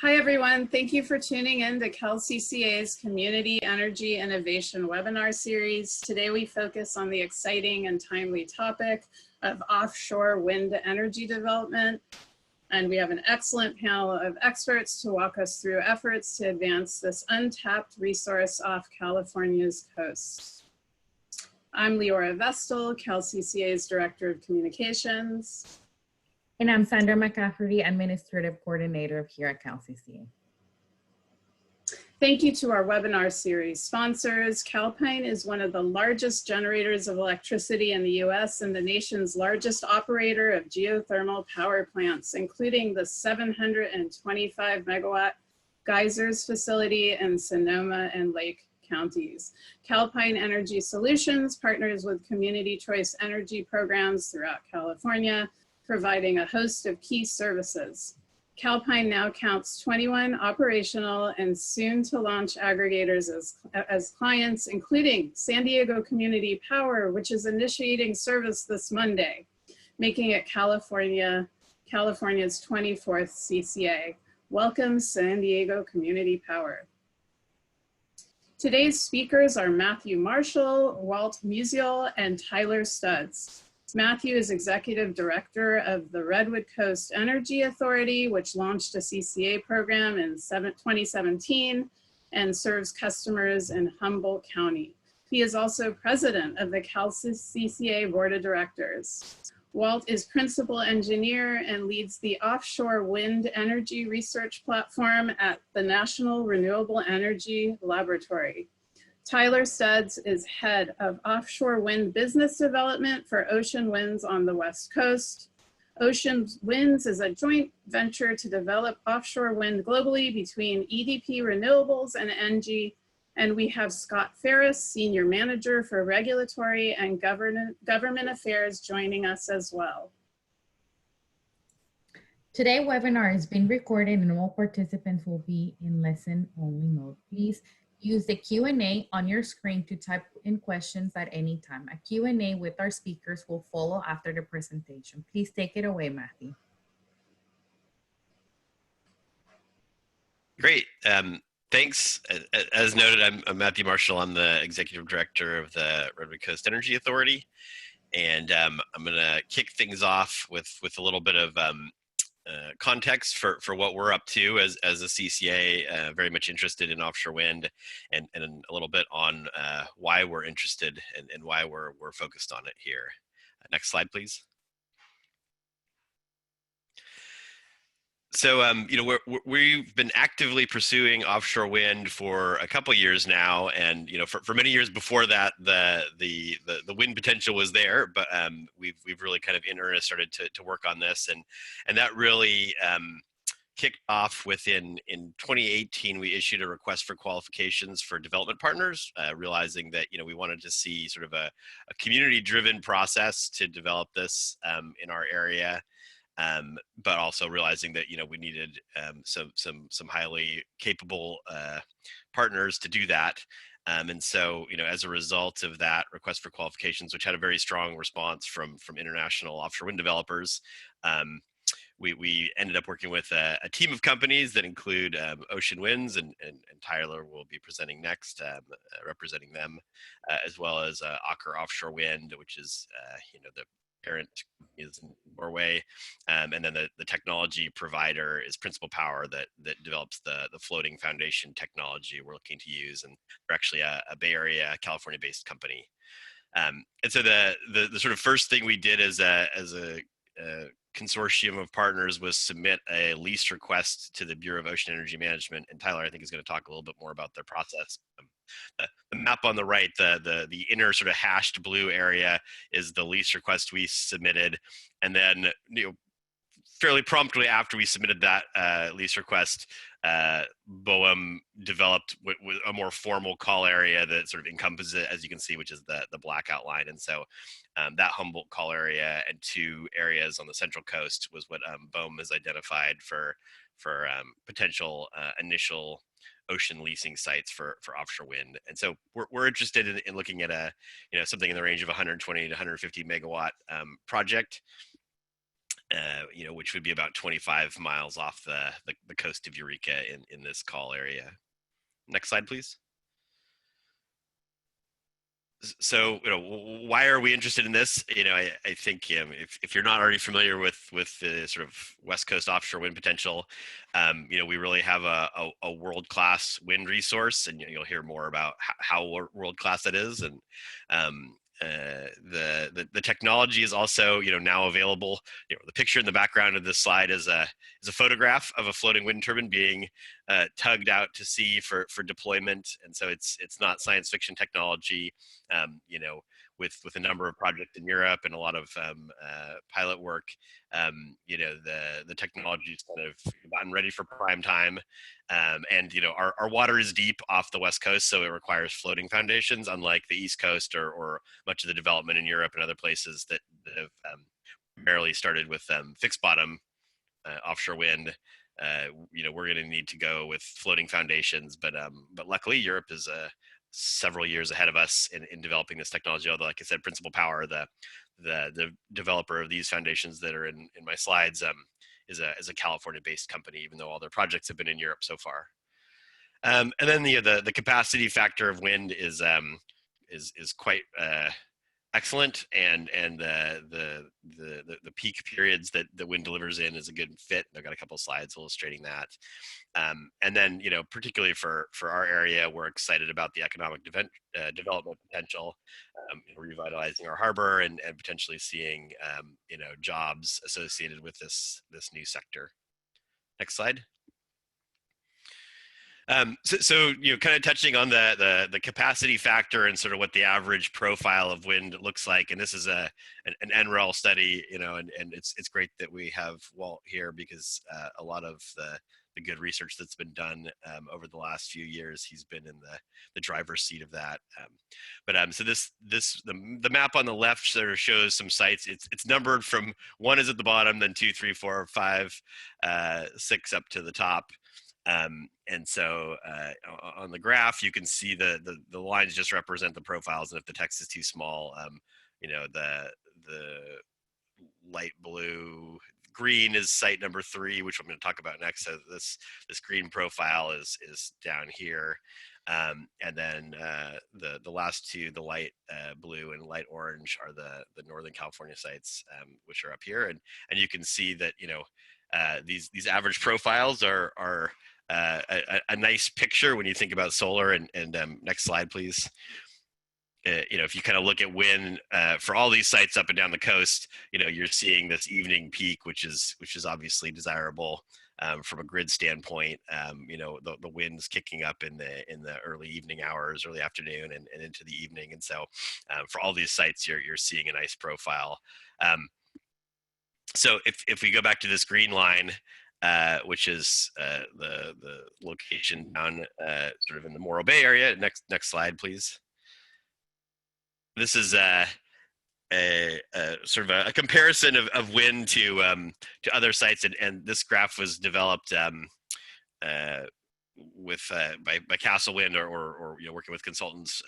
Hi, everyone. Thank you for tuning in to CCA's Community Energy Innovation webinar series. Today, we focus on the exciting and timely topic of offshore wind energy development. And we have an excellent panel of experts to walk us through efforts to advance this untapped resource off California's coast. I'm Leora Vestal, CCA's Director of Communications. And I'm Sandra McCafferty, Administrative Coordinator here at CalCCA. Thank you to our webinar series sponsors. Calpine is one of the largest generators of electricity in the US and the nation's largest operator of geothermal power plants, including the 725 megawatt Geysers facility in Sonoma and Lake counties. Calpine Energy Solutions partners with community choice energy programs throughout California, providing a host of key services. Calpine now counts 21 operational and soon to launch aggregators as clients, including San Diego Community Power, which is initiating service this Monday, making it California's 24th CCA. Welcome, San Diego Community Power. Today's speakers are Matthew Marshall, Walt Musial, and Tyler Studs. Matthew is Executive Director of the Redwood Coast Energy Authority, which launched a CCA program in 2017 and serves customers in Humboldt County. He is also President of the CCA Board of Directors. Walt is Principal Engineer and leads the Offshore Wind Energy Research Platform at the National Renewable Energy Laboratory. Tyler Studs is head of offshore wind business development for Ocean Winds on the West Coast. Ocean Winds is a joint venture to develop offshore wind globally between EDP Renewables and ENGIE. And we have Scott Ferris, Senior Manager for Regulatory and Government Affairs, joining us as well. Today's webinar is being recorded and all participants will be in listen-only mode. Please use the Q&A on your screen to type in questions at any time. A Q&A with our speakers will follow after the presentation. Please take it away, Matthew. Great. Thanks. As noted, I'm Matthew Marshall. I'm the Executive Director of the Redwood Coast Energy Authority. And I'm going to kick things off with a little bit of context for what we're up to as a CCA, very much interested in offshore wind, and a little bit on why we're interested and why we're focused on it here. Next slide, please. So, we've been actively pursuing offshore wind for a couple years now, and for many years before that, the wind potential was there, but we've really kind of in earnest started to work on this, and that really kicked off in 2018. We issued a request for qualifications for development partners, realizing that we wanted to see sort of a community-driven process to develop this in our area. But also realizing that we needed some highly capable partners to do that, and so as a result of that request for qualifications, which had a very strong response from international offshore wind developers, we ended up working with a team of companies that include Ocean Winds, and Tyler will be presenting next, representing them, as well as Aker Offshore Wind, which is the parent is in Norway, and then the technology provider is Principal Power that develops the floating foundation technology we're looking to use, and they're actually a Bay Area, California-based company. And so the sort of first thing we did as a consortium of partners was submit a lease request to the Bureau of Ocean Energy Management, and Tyler, I think, is going to talk a little bit more about their process. The map on the right, the inner sort of hashed blue area, is the lease request we submitted, and then fairly promptly after we submitted that lease request, BOEM developed with a more formal call area that sort of encompasses it, as you can see, which is the black outline. And so that Humboldt call area and two areas on the Central Coast was what BOEM has identified for potential initial ocean leasing sites for offshore wind. And so we're interested in looking at something in the range of 120 to 150 megawatt project. which would be about 25 miles off the coast of Eureka in this call area. Next slide, please. So, why are we interested in this? I think if you're not already familiar with the sort of West Coast offshore wind potential, we really have a world-class wind resource, and you'll hear more about how world-class that is. And the technology is also now available. The picture in the background of this slide is a photograph of a floating wind turbine being tugged out to sea for deployment, and so it's not science fiction technology. With a number of projects in Europe and a lot of pilot work, the technology is kind of gotten ready for prime time. And our water is deep off the West Coast, so it requires floating foundations, unlike the East Coast or much of the development in Europe and other places that have primarily started with fixed bottom offshore wind. We're going to need to go with floating foundations, but luckily Europe is several years ahead of us in developing this technology. Although, like I said, Principal Power, the developer of these foundations that are in my slides, is a California-based company, even though all their projects have been in Europe so far. And then the capacity factor of wind is quite excellent, and the peak periods that the wind delivers in is a good fit. I've got a couple of slides illustrating that. And then, particularly for our area, we're excited about the economic development potential, revitalizing our harbor and potentially seeing, jobs associated with this new sector. Next slide. So kind of touching on the capacity factor and sort of what the average profile of wind looks like, and this is an NREL study, and it's great that we have Walt here, because a lot of the good research that's been done over the last few years, he's been in the driver's seat of that. So the map on the left sort of shows some sites. It's numbered from 1 is at the bottom, then 2, 3, 4, 5, 6 up to the top. And so on the graph, you can see the lines just represent the profiles, and if the text is too small, the light blue, green is site number 3, which I'm going to talk about next. So this green profile is down here, and then the last two, the light blue and light orange, are the Northern California sites, which are up here, and you can see that these average profiles are a nice picture when you think about solar. And next slide, please. If you kind of look at wind for all these sites up and down the coast, you're seeing this evening peak, which is obviously desirable from a grid standpoint. The wind's kicking up in the early evening hours, early afternoon, and into the evening. And so for all these sites, you're seeing a nice profile. So if we go back to this green line, which is the location down sort of in the Morro Bay area. Next slide, please. This is a sort of a comparison of wind to other sites, and this graph was developed by Castle Wind, or working with consultants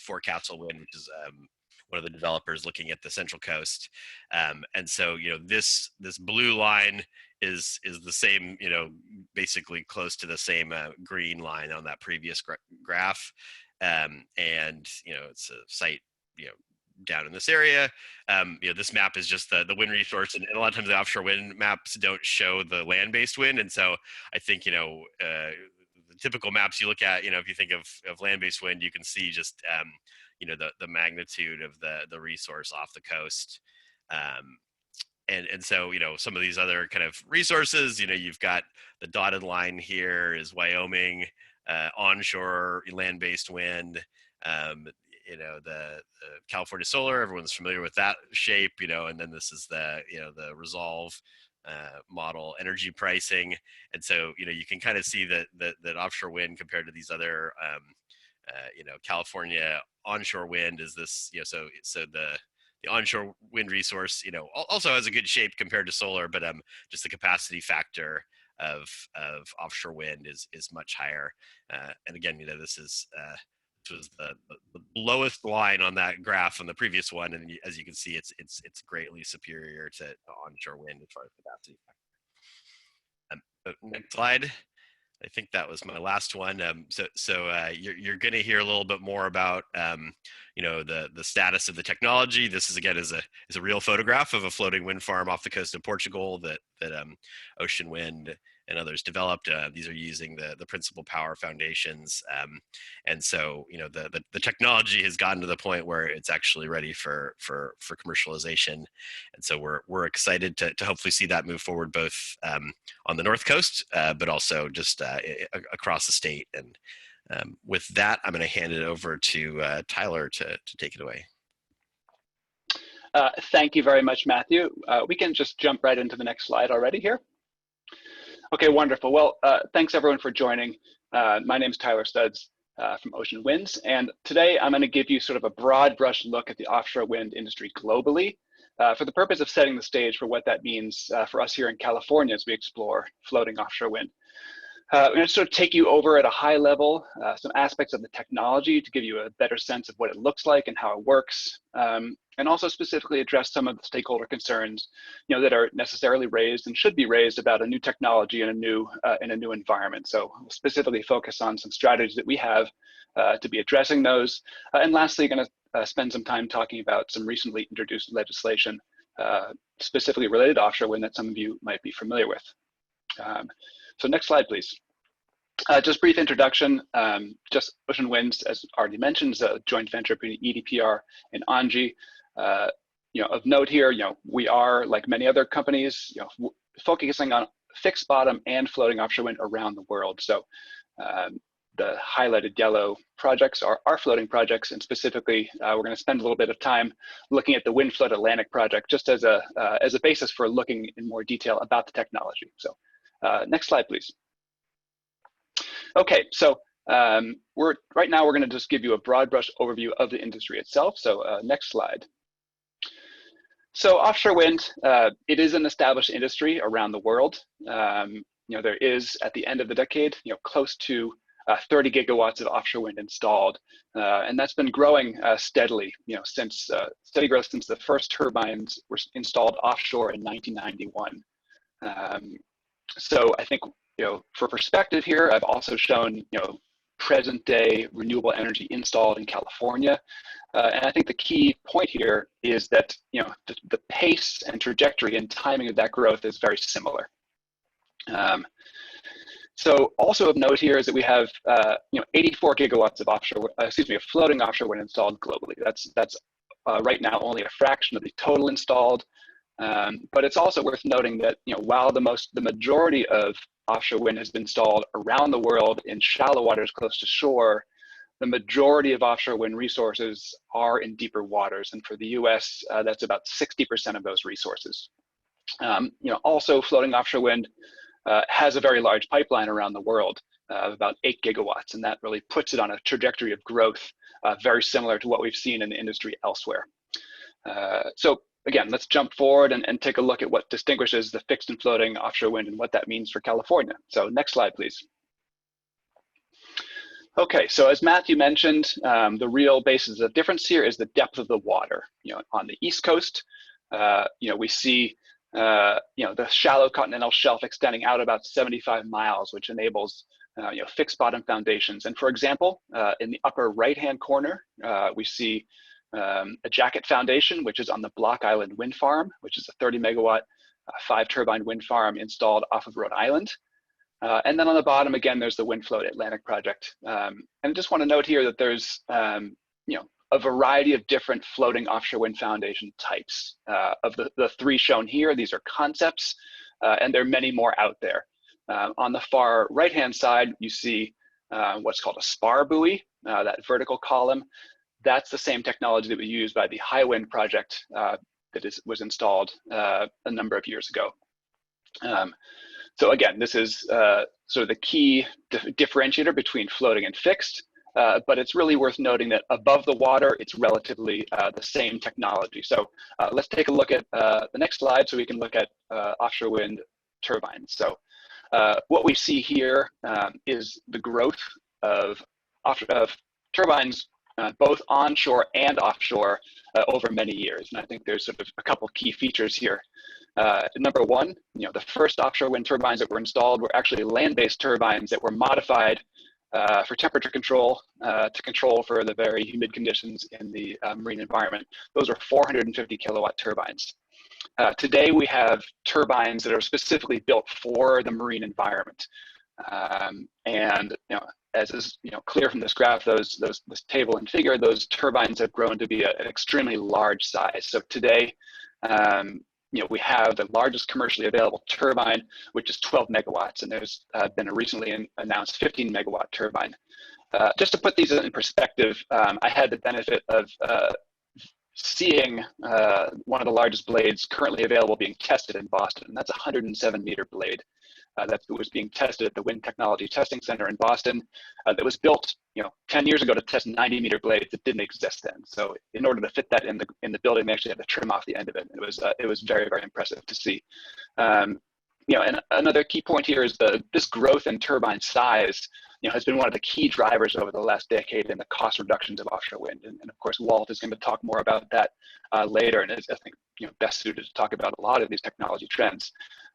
for Castle Wind, which is one of the developers looking at the Central Coast. And so this blue line is the same, basically close to the same green line on that previous graph. And it's a site down in this area. This map is just the wind resource, and a lot of times the offshore wind maps don't show the land-based wind. And so I think the typical maps you look at, if you think of land-based wind, you can see just the magnitude of the resource off the coast. And so some of these other kind of resources, you've got the dotted line here is Wyoming, onshore land-based wind. The California solar, everyone's familiar with that shape, and then this is the Resolve model energy pricing. And so you can kind of see that offshore wind compared to these other California onshore wind is this, so the onshore wind resource also has a good shape compared to solar, but just the capacity factor of offshore wind is much higher. And again, this is was the lowest line on that graph on the previous one, and as you can see, it's greatly superior to onshore wind as far as capacity. Next slide. I think that was my last one. You're going to hear a little bit more about the status of the technology. This is again is a real photograph of a floating wind farm off the coast of Portugal that Ocean Wind and others developed. These are using the Principal Power foundations, and so the technology has gotten to the point where it's actually ready for commercialization, and so we're excited to hopefully see that move forward both on the North Coast, but also just across the state. And with that, I'm going to hand it over to Tyler to take it away. Thank you very much, Matthew. We can just jump right into the next slide already here. Okay, wonderful. Well, thanks everyone for joining. My name is Tyler Studs from Ocean Winds, and today I'm going to give you sort of a broad brush look at the offshore wind industry globally for the purpose of setting the stage for what that means for us here in California as we explore floating offshore wind. I'm going to sort of take you over at a high level some aspects of the technology to give you a better sense of what it looks like and how it works, and also specifically address some of the stakeholder concerns, that are necessarily raised and should be raised about a new technology in a new environment. So we'll specifically focus on some strategies that we have to be addressing those, and lastly, going to spend some time talking about some recently introduced legislation specifically related to offshore wind that some of you might be familiar with. So next slide, please. Just brief introduction. Just Ocean Winds, as already mentioned, is a joint venture between EDPR and ENGIE. Of note here, we are, like many other companies, focusing on fixed bottom and floating offshore wind around the world. So the highlighted yellow projects are our floating projects, and specifically, we're going to spend a little bit of time looking at the WindFloat Atlantic project, just as a basis for looking in more detail about the technology. So next slide, please. Okay, so right now we're going to just give you a broad brush overview of the industry itself. So next slide. So offshore wind, it is an established industry around the world. There is, at the end of the decade, close to 30 gigawatts of offshore wind installed, and that's been growing steadily, since steady growth since the first turbines were installed offshore in 1991. So I think, for perspective here, I've also shown, present day renewable energy installed in California. And I think the key point here is that, the pace and trajectory and timing of that growth is very similar. So also of note here is that we have, 84 gigawatts of floating offshore wind installed globally. That's right now only a fraction of the total installed. But it's also worth noting that, while the majority of offshore wind has been installed around the world in shallow waters close to shore, the majority of offshore wind resources are in deeper waters. And for the US, that's about 60% of those resources. Also floating offshore wind has a very large pipeline around the world of about 8 gigawatts. And that really puts it on a trajectory of growth very similar to what we've seen in the industry elsewhere. So again, let's jump forward and take a look at what distinguishes the fixed and floating offshore wind and what that means for California. So next slide, please. Okay, so as Matthew mentioned, the real basis of difference here is the depth of the water. On the East Coast, we see the shallow continental shelf extending out about 75 miles, which enables fixed bottom foundations. And for example, in the upper right-hand corner, we see a jacket foundation, which is on the Block Island Wind Farm, which is a 30 megawatt, 5-turbine wind farm installed off of Rhode Island. And then on the bottom, again, there's the WindFloat Atlantic project. And I just want to note here that there's, a variety of different floating offshore wind foundation types. Of the three shown here, these are concepts, and there are many more out there. On the far right-hand side, you see what's called a Spar Buoy, that vertical column. That's the same technology that was used by the High Wind project was installed a number of years ago. So again, this is sort of the key differentiator between floating and fixed, but it's really worth noting that above the water, it's relatively the same technology. So let's take a look at the next slide so we can look at offshore wind turbines. So what we see here is the growth of turbines, both onshore and offshore, over many years. And I think there's sort of a couple key features here. Number one, the first offshore wind turbines that were installed were actually land-based turbines that were modified for temperature control, to control for the very humid conditions in the marine environment. Those are 450 kilowatt turbines. Today we have turbines that are specifically built for the marine environment. And as is clear from this graph, this table and figure, those turbines have grown to be an extremely large size. So today, we have the largest commercially available turbine, which is 12 megawatts, and there's been a recently announced 15 megawatt turbine. Just to put these in perspective, I had the benefit of seeing one of the largest blades currently available being tested in Boston, and that's a 107-meter blade. That was being tested at the Wind Technology Testing Center in Boston. That was built, 10 years ago to test 90-meter blades that didn't exist then. So in order to fit that in the building, they actually had to trim off the end of it. It was very, very impressive to see. And another key point here is this growth in turbine size, has been one of the key drivers over the last decade in the cost reductions of offshore wind. And of course, Walt is going to talk more about that later, and is, I think, best suited to talk about a lot of these technology trends.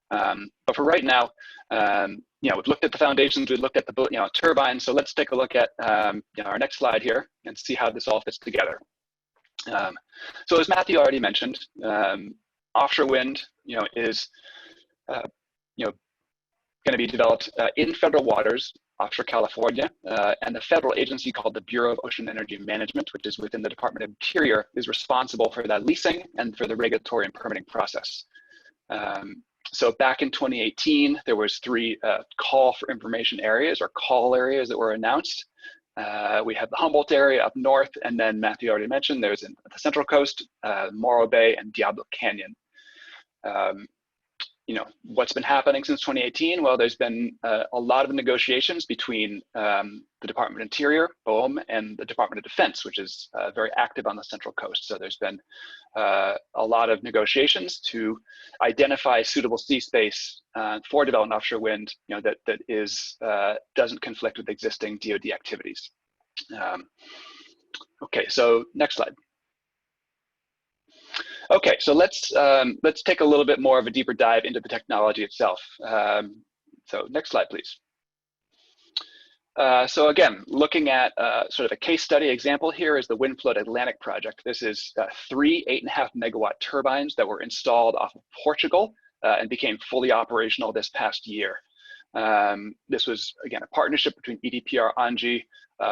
But for right now, we've looked at the foundations, we've looked at the turbines. So let's take a look at our next slide here and see how this all fits together. So as Matthew already mentioned, offshore wind, is going to be developed in federal waters, offshore California, and the federal agency called the Bureau of Ocean Energy Management, which is within the Department of Interior, is responsible for that leasing and for the regulatory and permitting process. So back in 2018, there was 3 call for information areas, or call areas, that were announced. We have the Humboldt area up north, and then Matthew already mentioned there's the Central Coast, Morro Bay, and Diablo Canyon. What's been happening since 2018? Well, there's been a lot of negotiations between the Department of Interior, BOEM, and the Department of Defense, which is very active on the Central Coast. So there's been a lot of negotiations to identify suitable sea space for development offshore wind, that doesn't conflict with existing DoD activities. Okay, so next slide. Okay, so let's take a little bit more of a deeper dive into the technology itself. So next slide, please. So again, looking at sort of a case study example here is the WindFloat Atlantic project. This is 3 8.5 megawatt turbines that were installed off of Portugal and became fully operational this past year. This was, again, a partnership between EDPR, ENGIE,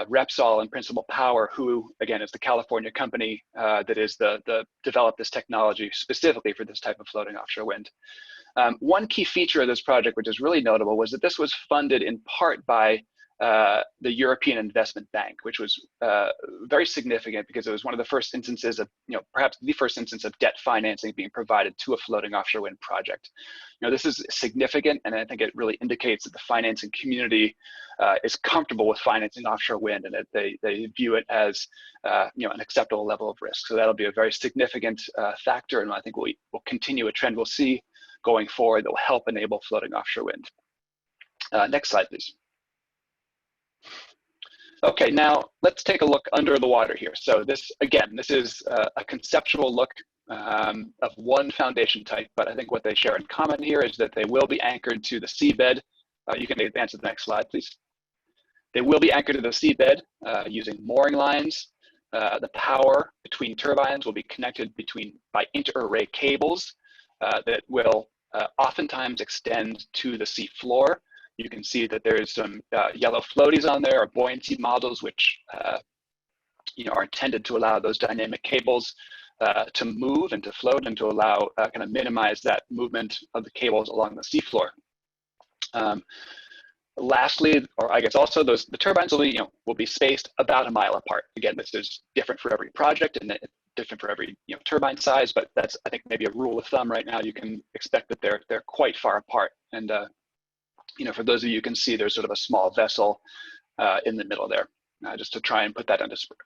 Repsol, and Principal Power, who, again, is the California company that is developed this technology specifically for this type of floating offshore wind. One key feature of this project, which is really notable, was that this was funded in part by the European Investment Bank, which was very significant because it was one of the first instances of, perhaps the first instance of debt financing being provided to a floating offshore wind project. This is significant, and I think it really indicates that the financing community is comfortable with financing offshore wind, and that they view it as an acceptable level of risk. So that'll be a very significant factor, and I think we'll continue a trend we'll see going forward that will help enable floating offshore wind. Next slide, please. Okay, now let's take a look under the water here. So this is a conceptual look of one foundation type, but I think what they share in common here is that they will be anchored to the seabed. You can advance to the next slide, please. They will be anchored to the seabed using mooring lines. The power between turbines will be connected by inter-array cables that will oftentimes extend to the sea floor. You can see that there's some yellow floaties on there, or buoyancy models, which are intended to allow those dynamic cables to move and to float, and to allow kind of minimize that movement of the cables along the seafloor. Lastly, or I guess also, the turbines will be spaced about a mile apart. Again, this is different for every project and different for every turbine size, but that's, I think, maybe a rule of thumb right now. You can expect that they're quite far apart. And for those of you who can see, there's sort of a small vessel in the middle there, just to try and put that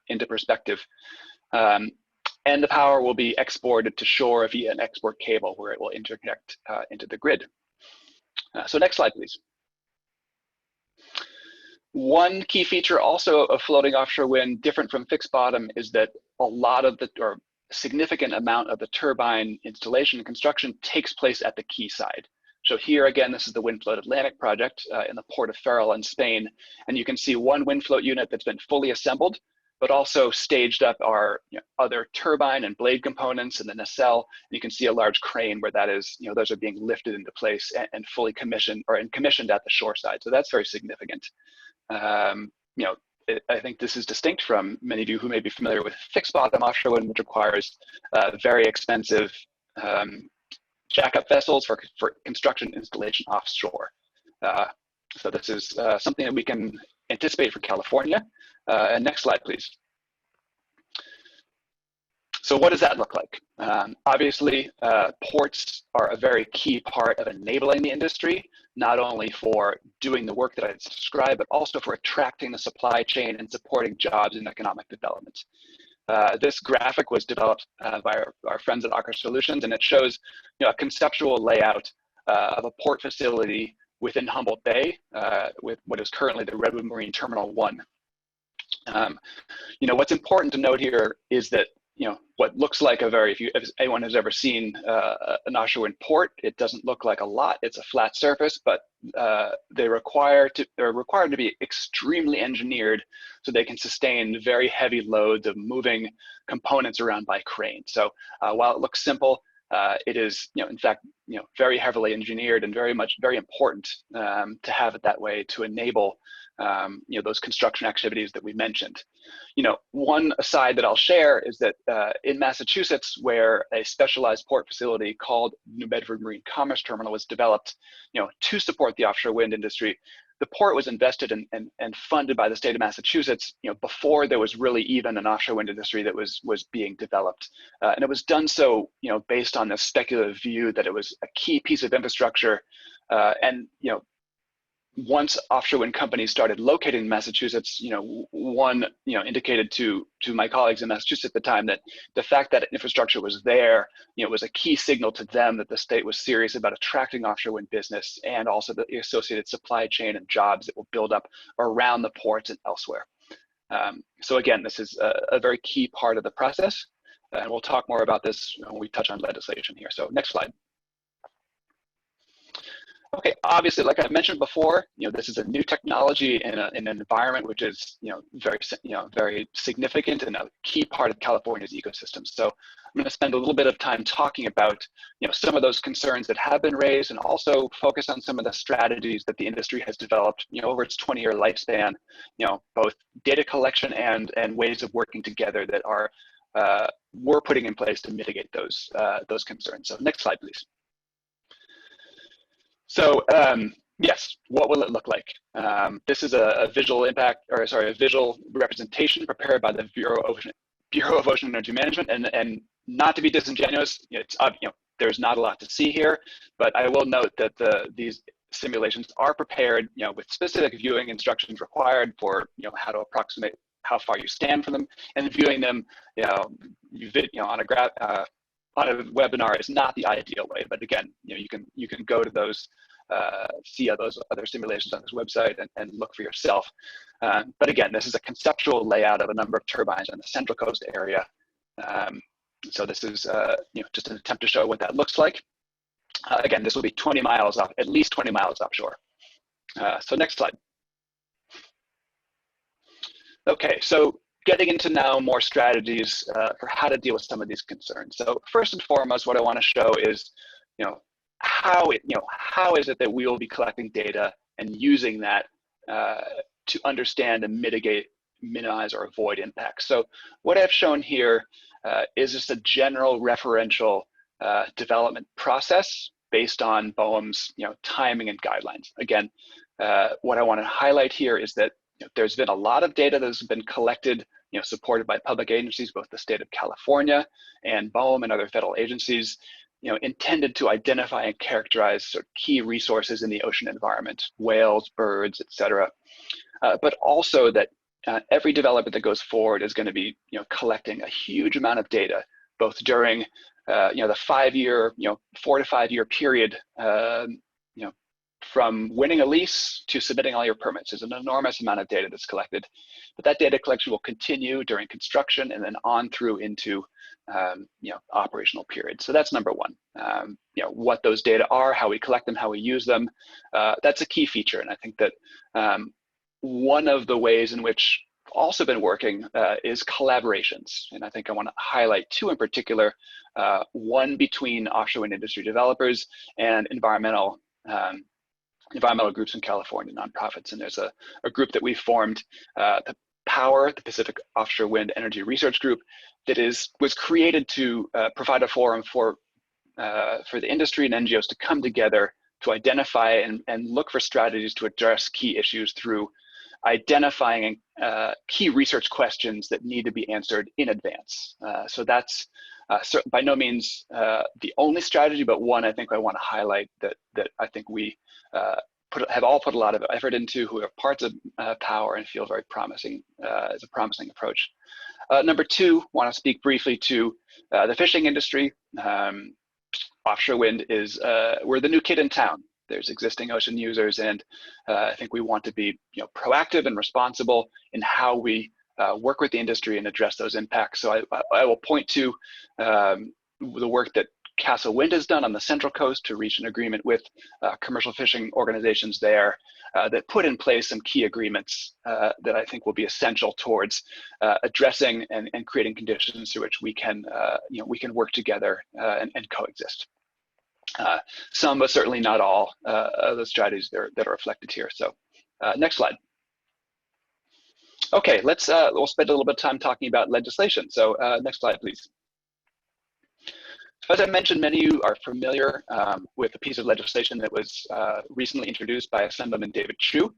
into perspective. And the power will be exported to shore via an export cable, where it will interconnect into the grid. So next slide, please. One key feature also of floating offshore wind, different from fixed bottom, is that a lot of the, or significant amount of the turbine installation and construction takes place at the quayside. So here again, this is the Windfloat Atlantic project in the port of Ferrol in Spain. And you can see one wind float unit that's been fully assembled, but also staged up are other turbine and blade components and the nacelle. And you can see a large crane where that is, those are being lifted into place and fully commissioned or commissioned at the shore side. So that's very significant. I think this is distinct from many of you who may be familiar with fixed bottom offshore wind, which requires very expensive jackup vessels for construction installation offshore. So this is something that we can anticipate for California. And next slide, please. So what does that look like? Obviously, ports are a very key part of enabling the industry, not only for doing the work that I described, but also for attracting the supply chain and supporting jobs and economic development. This graphic was developed by our friends at Aker Solutions, and it shows a conceptual layout of a port facility within Humboldt Bay with what is currently the Redwood Marine Terminal 1. What's important to note here is that what looks like if anyone has ever seen an offshore wind port, it doesn't look like a lot. It's a flat surface, but they're required to be extremely engineered so they can sustain very heavy loads of moving components around by crane. So while it looks simple, it is, in fact, very heavily engineered and very important to have it that way to enable those construction activities that we mentioned. One aside that I'll share is that in Massachusetts, where a specialized port facility called New Bedford Marine Commerce Terminal was developed, to support the offshore wind industry, the port was invested in and funded by the state of Massachusetts, before there was really even an offshore wind industry that was being developed. And it was done so, based on this speculative view that it was a key piece of infrastructure. And once offshore wind companies started locating in Massachusetts, one indicated to my colleagues in Massachusetts at the time that the fact that infrastructure was there, was a key signal to them that the state was serious about attracting offshore wind business and also the associated supply chain and jobs that will build up around the ports and elsewhere. So again, this is a very key part of the process, and we'll talk more about this when we touch on legislation here. So next slide. Okay, obviously, like I mentioned before, this is a new technology in an environment which is, very significant and a key part of California's ecosystem. So I'm going to spend a little bit of time talking about, some of those concerns that have been raised, and also focus on some of the strategies that the industry has developed, over its 20-year lifespan, both data collection and ways of working together that are we're putting in place to mitigate those concerns. So next slide, please. So yes, what will it look like? This is a visual representation prepared by the Bureau of Ocean Energy Management, and not to be disingenuous, there's not a lot to see here, but I will note that these simulations are prepared, with specific viewing instructions required for, how to approximate how far you stand from them, and viewing them, on a webinar is not the ideal way, but again, you can go to those, see those other simulations on this website and look for yourself. But again, this is a conceptual layout of a number of turbines in the Central Coast area. So this is just an attempt to show what that looks like. Again, this will be 20 miles off, at least 20 miles offshore. So next slide. Okay, so getting into now more strategies for how to deal with some of these concerns. So first and foremost, what I want to show is, how is it that we will be collecting data and using that to understand and mitigate, minimize, or avoid impacts. So what I've shown here is just a general referential development process based on BOEM's timing and guidelines. Again, what I want to highlight here is that there's been a lot of data that's been collected, supported by public agencies, both the state of California and BOEM and other federal agencies, intended to identify and characterize sort of key resources in the ocean environment, whales, birds, et cetera. But also that every development that goes forward is going to be, collecting a huge amount of data, both during, the 4 to 5 year period, from winning a lease to submitting all your permits. There's an enormous amount of data that's collected, but that data collection will continue during construction and then on through into operational periods. So that's number one. What those data are, how we collect them, how we use them. That's a key feature, and I think that one of the ways in which also been working is collaborations, and I think I want to highlight two in particular. One between offshore wind industry developers and environmental groups in California, nonprofits. And there's a group that we formed, the Pacific Offshore Wind Energy Research Group, that was created to provide a forum for the industry and NGOs to come together to identify and look for strategies to address key issues through identifying key research questions that need to be answered in advance. So that's by no means the only strategy, but one I think I want to highlight that I think we have all put a lot of effort into, who are parts of Power and feel very promising as a promising approach. Number two, want to speak briefly to the fishing industry. Offshore wind is, we're the new kid in town. There's existing ocean users, and I think we want to be proactive and responsible in how we work with the industry and address those impacts. So I will point to the work that Castle Wind has done on the Central Coast to reach an agreement with commercial fishing organizations there that put in place some key agreements that I think will be essential towards addressing and creating conditions through which we can work together and coexist. Some, but certainly not all, of the strategies that are reflected here. So next slide. Okay, we'll spend a little bit of time talking about legislation. So next slide, please. As I mentioned, many of you are familiar with a piece of legislation that was recently introduced by Assemblyman David Chu.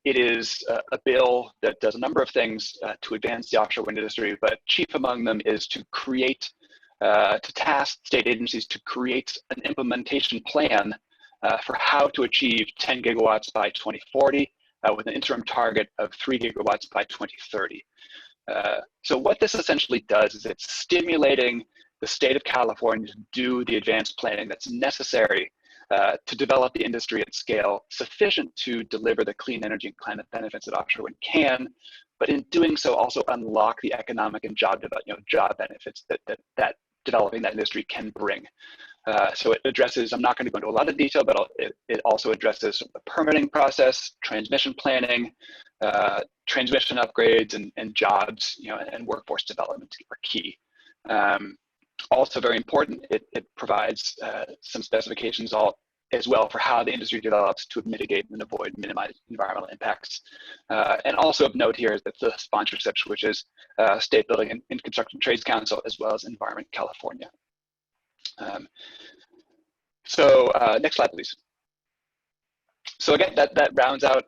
It is a bill that does a number of things to advance the offshore wind industry, but chief among them is to create, to task state agencies to create an implementation plan for how to achieve 10 gigawatts by 2040 with an interim target of 3 gigawatts by 2030. So what this essentially does is it's stimulating the state of California to do the advanced planning that's necessary to develop the industry at scale sufficient to deliver the clean energy and climate benefits that offshore wind can, but in doing so also unlock the economic and job benefits that developing that industry can bring. So it addresses, I'm not going to go into a lot of detail, but it also addresses the permitting process, transmission planning, transmission upgrades, and jobs, and workforce development are key. Also very important, it provides some specifications as well for how the industry develops to mitigate and minimize environmental impacts. And also of note here is that the sponsorships, which is State Building and Construction Trades Council, as well as Environment California. Next slide, please. So again, that rounds out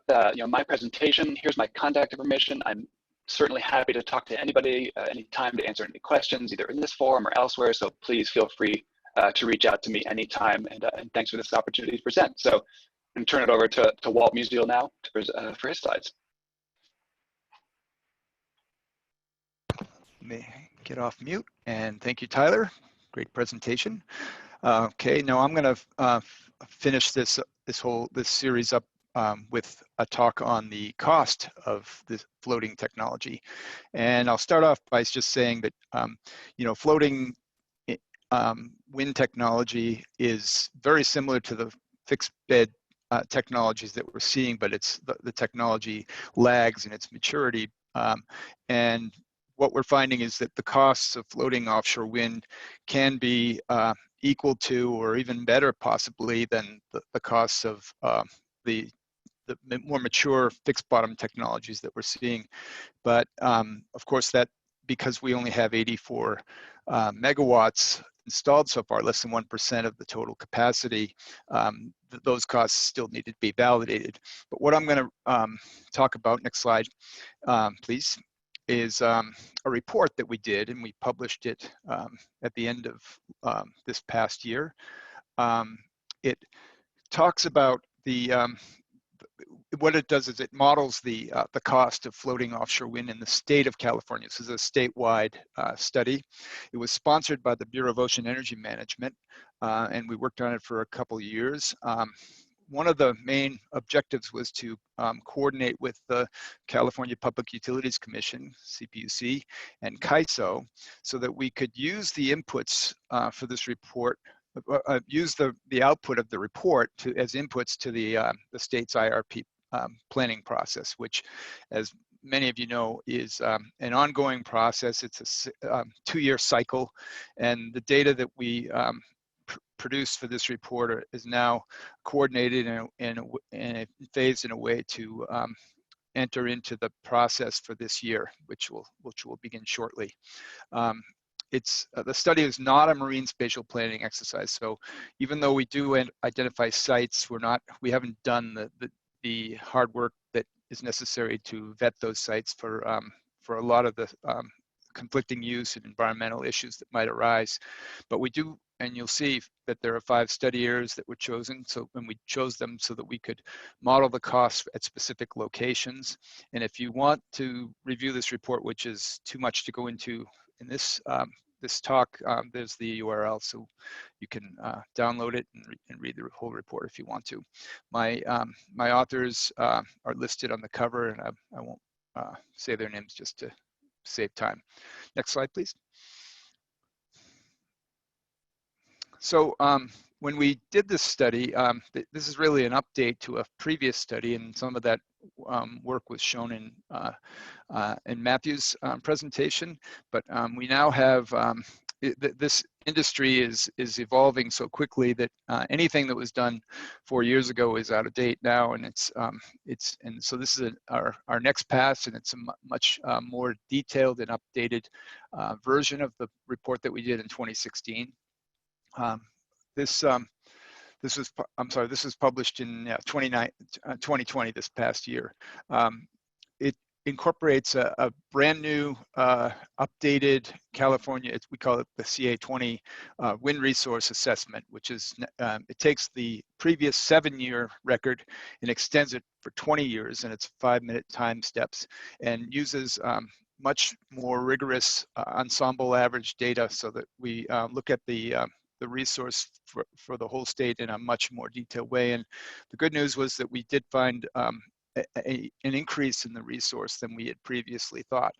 my presentation. Here's my contact information. I'm certainly happy to talk to anybody anytime to answer any questions, either in this forum or elsewhere. So please feel free to reach out to me anytime. And thanks for this opportunity to present. So I'm going to turn it over to Walt Musial now for his slides. Let me get off mute, and thank you, Tyler. Great presentation. Okay, now I'm going to finish this series up with a talk on the cost of this floating technology. And I'll start off by just saying that, floating wind technology is very similar to the fixed bed technologies that we're seeing, but it's the technology lags in its maturity. And what we're finding is that the costs of floating offshore wind can be equal to, or even better possibly, than the costs of the more mature fixed bottom technologies that we're seeing. But of course, that because we only have 84 megawatts installed so far, less than 1% of the total capacity, those costs still need to be validated. But what I'm going to talk about, next slide, please, is a report that we did, and we published it at the end of this past year. It talks about what it does is it models the cost of floating offshore wind in the state of California. This is a statewide study. It was sponsored by the Bureau of Ocean Energy Management, and we worked on it for a couple of years. one of the main objectives was to coordinate with the California Public Utilities Commission, CPUC, and CAISO, so that we could use the inputs for this report, use the output of the report as inputs to the state's IRP planning process, which, as many of you know, is an ongoing process. It's a 2-year cycle, and the data that we produced for this report is now coordinated and phased in a way to enter into the process for this year, which will begin shortly. The study is not a marine spatial planning exercise, so even though we do identify sites, we haven't done the hard work that is necessary to vet those sites for a lot of the conflicting use and environmental issues that might arise. But we do, and you'll see that there are 5 study areas that were chosen. So when we chose them so that we could model the costs at specific locations. And if you want to review this report, which is too much to go into in this this talk, there's the URL, so you can download it and read the whole report if you want to. My authors are listed on the cover, and I won't say their names just to save time. Next slide, please. So when we did this study, this is really an update to a previous study, and some of that work was shown in Matthew's presentation. But we now have this industry is evolving so quickly that anything that was done 4 years ago is out of date now, and and so this is our next pass, and it's a much more detailed and updated version of the report that we did in 2016. This was published in 2020, this past year. It incorporates a brand new updated California, we call it the CA20 wind resource assessment, which is, it takes the previous 7-year record and extends it for 20 years, and it's 5-minute time steps, and uses much more rigorous ensemble average data so that we look at the resource for the whole state in a much more detailed way. And the good news was that we did find an increase in the resource than we had previously thought.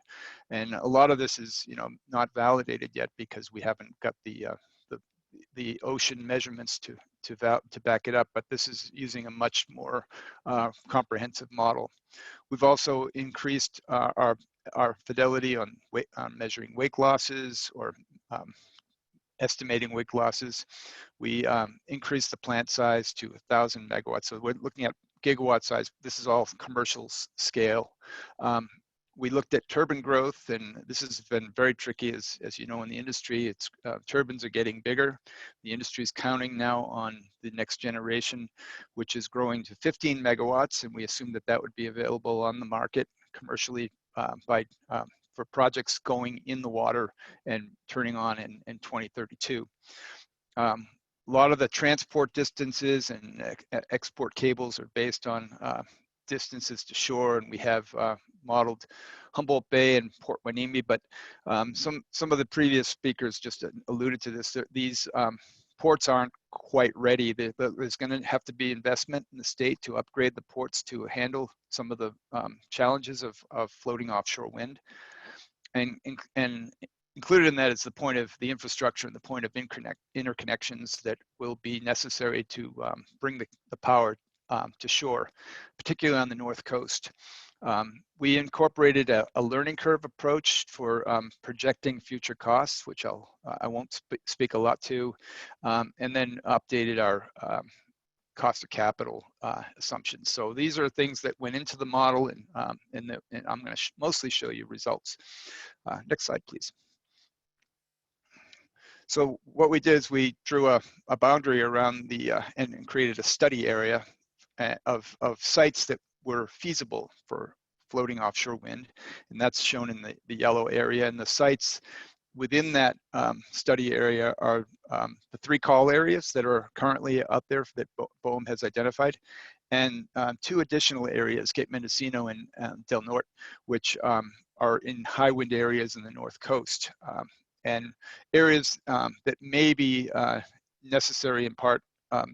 And a lot of this is, not validated yet because we haven't got the ocean measurements to back it up, but this is using a much more comprehensive model. We've also increased our fidelity on measuring wake losses or estimating wake losses. We increased the plant size to 1,000 megawatts. So we're looking at gigawatt size. This is all commercial scale. We looked at turbine growth, and this has been very tricky, as you know, in the industry. Turbines are getting bigger. The industry is counting now on the next generation, which is growing to 15 megawatts, and we assume that would be available on the market commercially for projects going in the water and turning on in 2032. A lot of the transport distances and export cables are based on distances to shore, and we have modeled Humboldt Bay and Port Hueneme, but some of the previous speakers just alluded to this. These ports aren't quite ready. There's going to have to be investment in the state to upgrade the ports to handle some of the challenges of floating offshore wind. And included in that is the point of the infrastructure and the point of interconnections that will be necessary to bring the power to shore, particularly on the North Coast. We incorporated a learning curve approach for projecting future costs, which I won't speak a lot to, and then updated our cost of capital assumptions. So these are things that went into the model, and I'm going to mostly show you results. Next slide, please. So what we did is we drew a boundary around and created a study area of sites that were feasible for floating offshore wind, and that's shown in the yellow area. And the sites within that study area are the 3 call areas that are currently out there that BOEM has identified, and 2 additional areas, Cape Mendocino and Del Norte, which are in high wind areas in the North Coast, and areas that may be necessary in part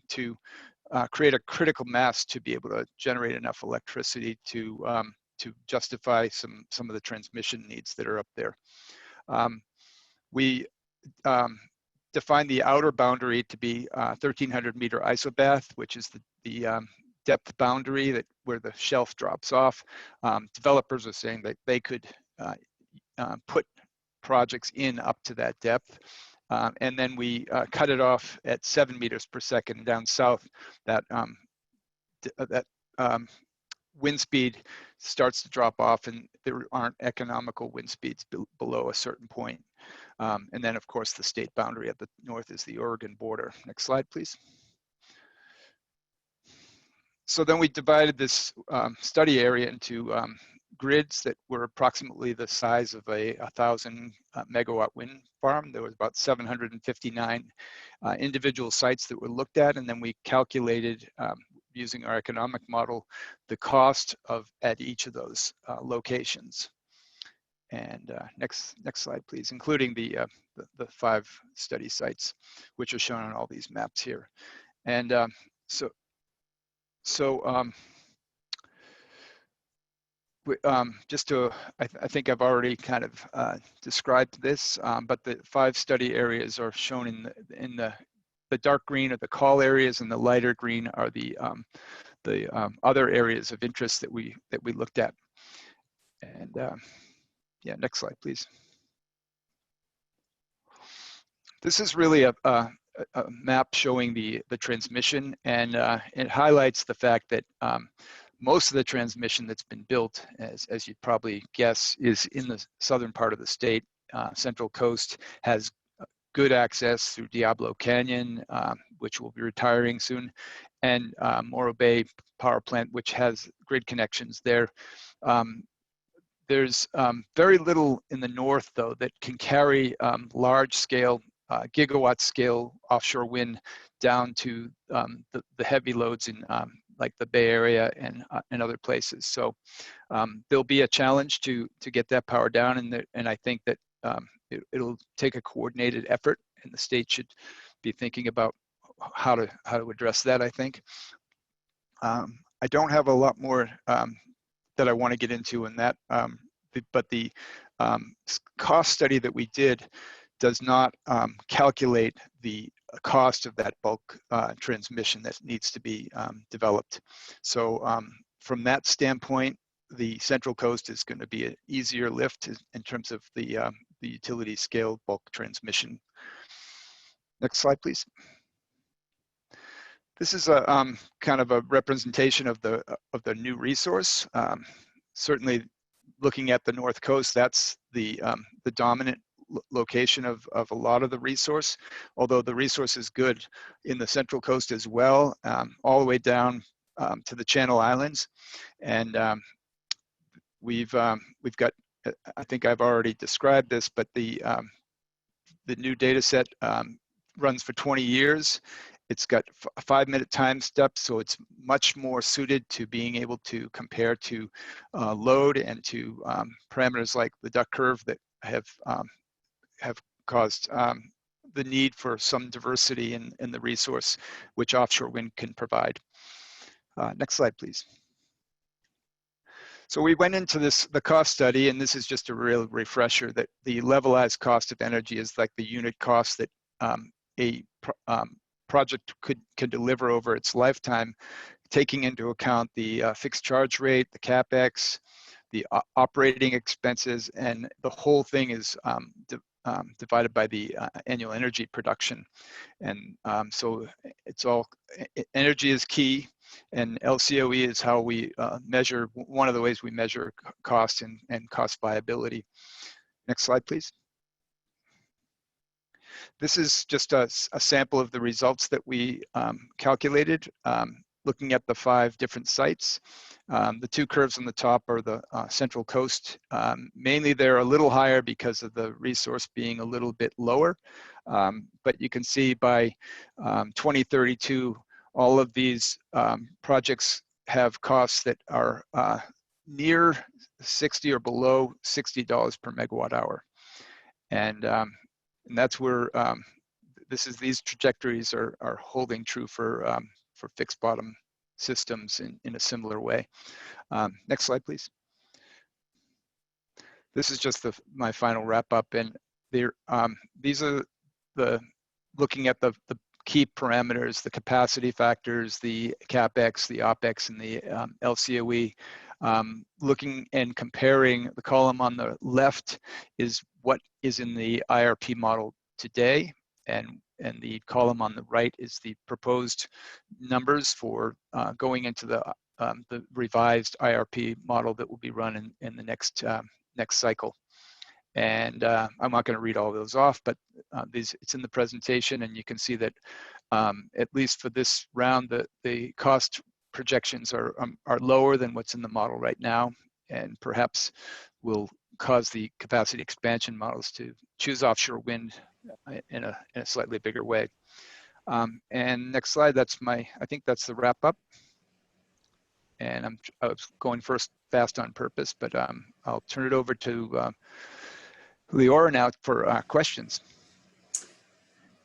to create a critical mass to be able to generate enough electricity to justify some of the transmission needs that are up there. We define the outer boundary to be 1,300 meter isobath, which is the depth boundary that where the shelf drops off. Developers are saying that they could put projects in up to that depth. And then we cut it off at 7 meters per second down south. That wind speed starts to drop off, and there aren't economical wind speeds below a certain point. And then, of course, the state boundary at the north is the Oregon border. Next slide, please. So then we divided this study area into grids that were approximately the size of a 1,000 megawatt wind farm. There was about 759 individual sites that were looked at, and then we calculated using our economic model the cost at each of those locations. And next slide, please, including the 5 study sites, which are shown on all these maps here. And just to, I think I've already kind of described this, but the 5 study areas are shown in the dark green are the call areas, and the lighter green are the other areas of interest that we looked at. And yeah, next slide, please. This is really a map showing the transmission, and it highlights the fact that most of the transmission that's been built, as you'd probably guess, is in the southern part of the state. Central Coast has good access through Diablo Canyon, which will be retiring soon, and Morro Bay Power Plant, which has grid connections there. There's very little in the north, though, that can carry large-scale, gigawatt-scale offshore wind down to the heavy loads in like the Bay Area and other places. So there'll be a challenge to get that power down, and I think that it'll take a coordinated effort, and the state should be thinking about how to address that, I think. I don't have a lot more that I want to get into in that, but the cost study that we did does not calculate the cost of that bulk transmission that needs to be developed. So from that standpoint, the Central Coast is going to be an easier lift in terms of the utility scale bulk transmission. Next slide, please. This is a kind of a representation of the new resource. Certainly, looking at the North Coast, that's the dominant location of a lot of the resource, although the resource is good in the Central Coast as well, all the way down to the Channel Islands. And we've got, I think I've already described this, but the new data set runs for 20 years. It's got a 5-minute time step, so it's much more suited to being able to compare to load and to parameters like the duck curve that have caused the need for some diversity in the resource, which offshore wind can provide. Next slide, please. So we went into the cost study, and this is just a real refresher that the levelized cost of energy is like the unit cost that a project can deliver over its lifetime, taking into account the fixed charge rate, the CapEx, the operating expenses, and the whole thing is divided by the annual energy production. And so it's all, energy is key, and LCOE is how we measure, one of the ways we measure cost and cost viability. Next slide, please. This is just a sample of the results that we calculated, looking at the 5 different sites. The 2 curves on the top are the Central Coast. Mainly they're a little higher because of the resource being a little bit lower. But you can see by 2032, all of these projects have costs that are near 60 or below $60 per megawatt hour. And that's where these trajectories are holding true for for fixed bottom systems in a similar way. Next slide, please. This is just my final wrap up, and these are looking at the key parameters, the capacity factors, the CapEx, the OpEx, and the LCOE. Looking and comparing, the column on the left is what is in the IRP model today, and the column on the right is the proposed numbers for going into the revised IRP model that will be run in the next cycle. And I'm not going to read all those off, but it's in the presentation, and you can see that at least for this round, the cost projections are lower than what's in the model right now, and perhaps will cause the capacity expansion models to choose offshore wind in a slightly bigger way. And next slide, I think that's the wrap up. And I was going fast on purpose, but I'll turn it over to Leora now for questions.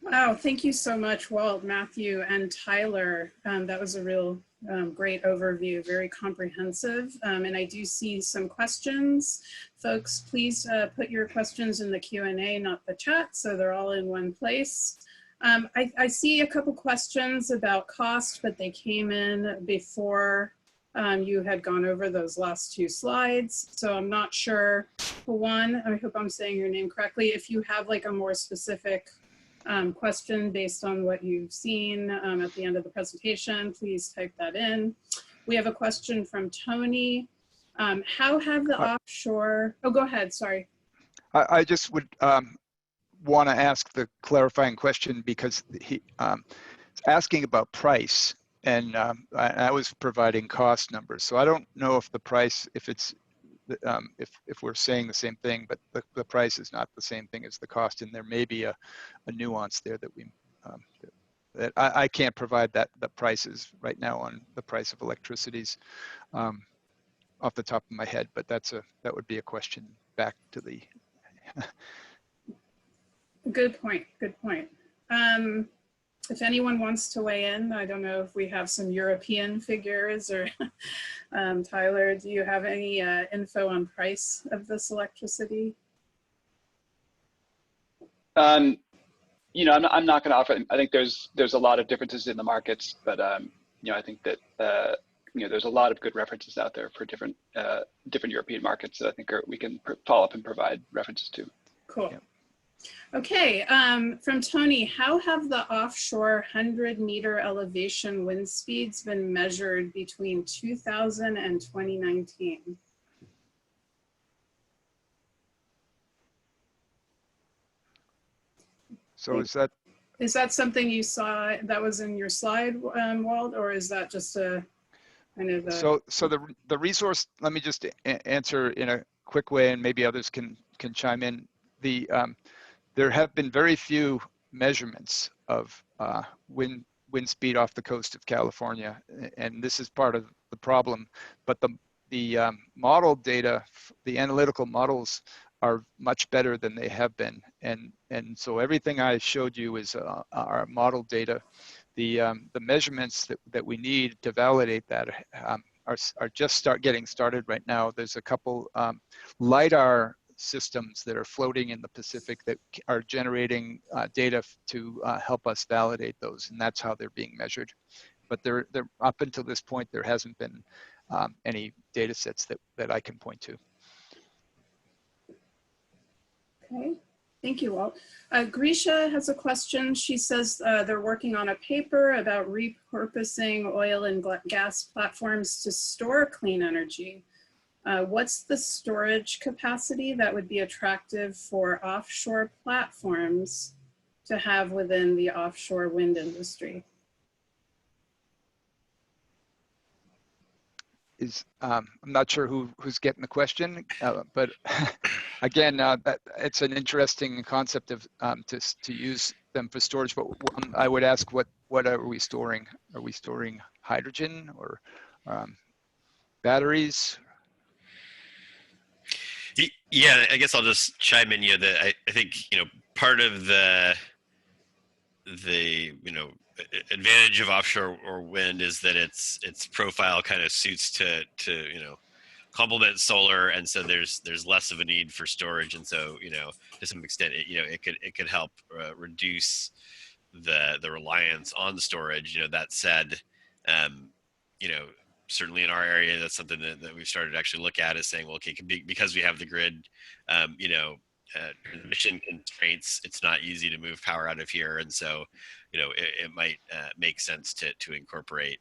Wow, thank you so much, Walt, Matthew, and Tyler. That was a real great overview, very comprehensive. And I do see some questions. Folks, please put your questions in the Q&A, not the chat, so they're all in one place. I see a couple questions about cost, but they came in before you had gone over those last two slides. So I'm not sure, for one, I hope I'm saying your name correctly. If you have like a more specific question based on what you've seen at the end of the presentation, please type that in. We have a question from Tony. How have the offshore, oh, go ahead, sorry. I just would want to ask the clarifying question, because he's asking about price, and I was providing cost numbers. So I don't know if the price, if we're saying the same thing, but the price is not the same thing as the cost, and there may be a nuance there that that I can't provide the prices right now on the price of electricities off the top of my head, but that would be a question back to the. Good point, good point. If anyone wants to weigh in, I don't know if we have some European figures, or Tyler, do you have any info on price of this electricity? You know, I'm not going to offer. I think there's a lot of differences in the markets, but you know, I think that you know, there's a lot of good references out there for different European markets that I think we can follow up and provide references to. Cool. Yeah. Okay, from Tony, how have the offshore 100-meter elevation wind speeds been measured between 2000 and 2019? So is that something you saw that was in your slide, Walt, or is that just a kind of a... So the resource, let me just answer in a quick way, and maybe others can chime in. There have been very few measurements of wind speed off the coast of California, and this is part of the problem. But the model data, the analytical models, are much better than they have been, and so everything I showed you is our model data. The measurements that we need to validate that are just getting started right now. There's a couple LiDAR systems that are floating in the Pacific that are generating data to help us validate those, and that's how they're being measured. But they're up until this point, there hasn't been any data sets that I can point to. Okay, thank you, Walt. Grisha has a question. She says they're working on a paper about repurposing oil and gas platforms to store clean energy. What's the storage capacity that would be attractive for offshore platforms to have within the offshore wind industry? I'm not sure who's getting the question, but again, it's an interesting concept of to use them for storage. But I would ask, what are we storing? Are we storing hydrogen or batteries? Yeah, I guess I'll just chime in. I think part of the advantage of offshore or wind is that its profile kind of suits to complement solar, and so there's less of a need for storage, and so to some extent it could help reduce the reliance on storage. That said, you know certainly in our area, that's something that we've started to actually look at, is saying, well, okay, because we have the grid, transmission constraints, it's not easy to move power out of here, and so it might make sense to incorporate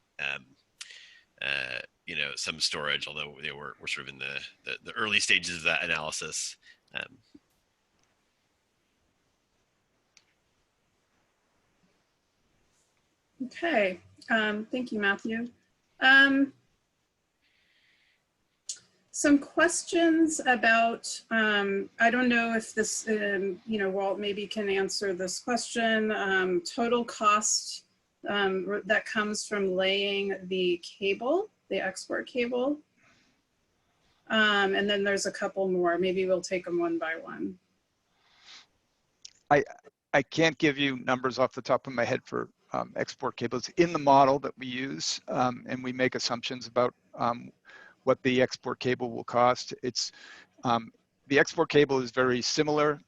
some storage, although we're sort of in the early stages of that analysis. Okay, thank you, Matthew. Some questions about, I don't know if this, Walt maybe can answer this question, total cost that comes from laying the cable, the export cable. And then there's a couple more, maybe we'll take them one by one. I can't give you numbers off the top of my head for export cables in the model that we use, and we make assumptions about what the export cable will cost. It's the export cable is very similar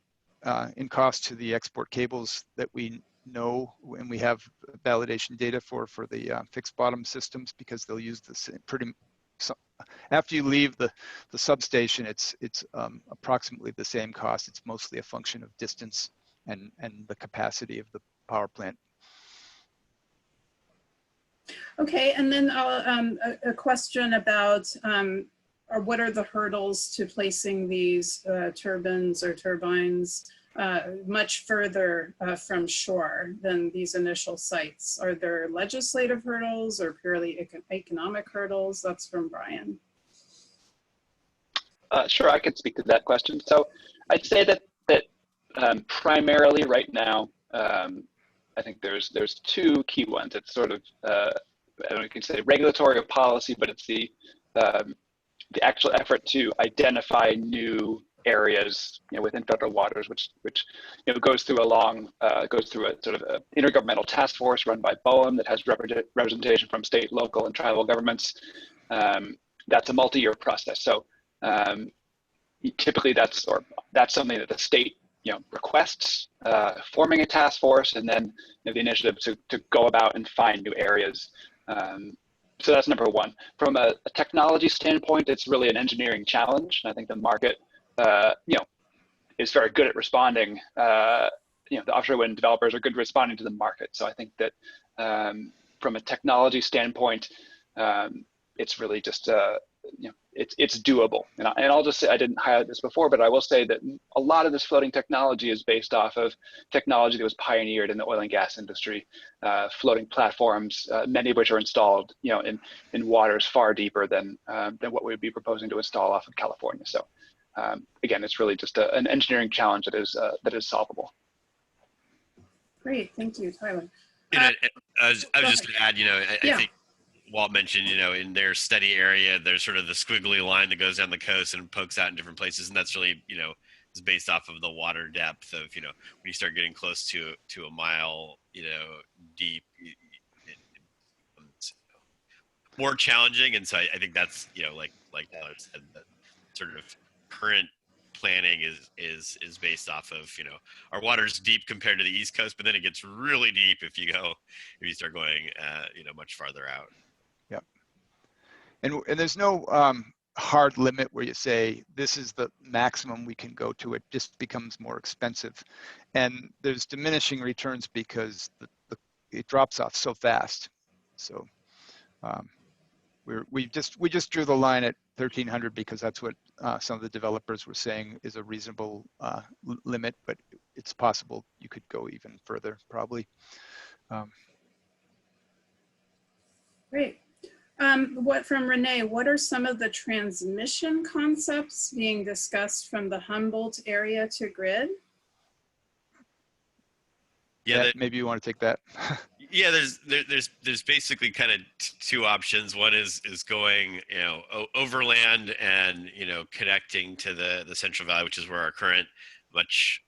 in cost to the export cables that we know, and we have validation data for the fixed bottom systems, because they'll use the same after you leave the substation, it's approximately the same cost. It's mostly a function of distance and the capacity of the power plant. Okay, and then a question about what are the hurdles to placing these turbines or turbines much further from shore than these initial sites? Are there legislative hurdles or purely economic hurdles? That's from Brian. Sure, I could speak to that question. So I'd say that primarily right now, I think there's two key ones. It's sort of I don't know if you can say regulatory or policy, but it's the actual effort to identify new areas within federal waters, which goes through a sort of a intergovernmental task force run by BOEM that has representation from state, local, and tribal governments. That's a multi-year process. So typically that's something that the state requests, forming a task force, and then the initiative to go about and find new areas. So that's number one. From a technology standpoint, it's really an engineering challenge. And I think the market, is very good at responding. The offshore wind developers are good at responding to the market. So I think that from a technology standpoint, it's really just it's doable. And I'll just say, I didn't highlight this before, but I will say that a lot of this floating technology is based off of technology that was pioneered in the oil and gas industry, floating platforms, many of which are installed, in waters far deeper than what we would be proposing to install off of California. So again, it's really just an engineering challenge that is solvable. Great, thank you, Tyler. I was just going to add, I think Walt mentioned, in their study area, there's sort of the squiggly line that goes down the coast and pokes out in different places, and that's really, is based off of the water depth of, when you start getting close to a mile, deep, it's more challenging, and so I think that's, like Tyler said, that sort of current planning is based off of, our water's deep compared to the East Coast, but then it gets really deep if you start going, much farther out. Yep. And there's no hard limit where you say this is the maximum we can go to. It just becomes more expensive, and there's diminishing returns because it drops off so fast. So we just drew the line at 1,300 because that's what some of the developers were saying is a reasonable limit, but it's possible you could go even further, probably. Great. From Renee, what are some of the transmission concepts being discussed from the Humboldt area to grid? Yeah, maybe you want to take that. Yeah, there's basically kind of two options. One is going overland and connecting to the Central Valley, which is where our current much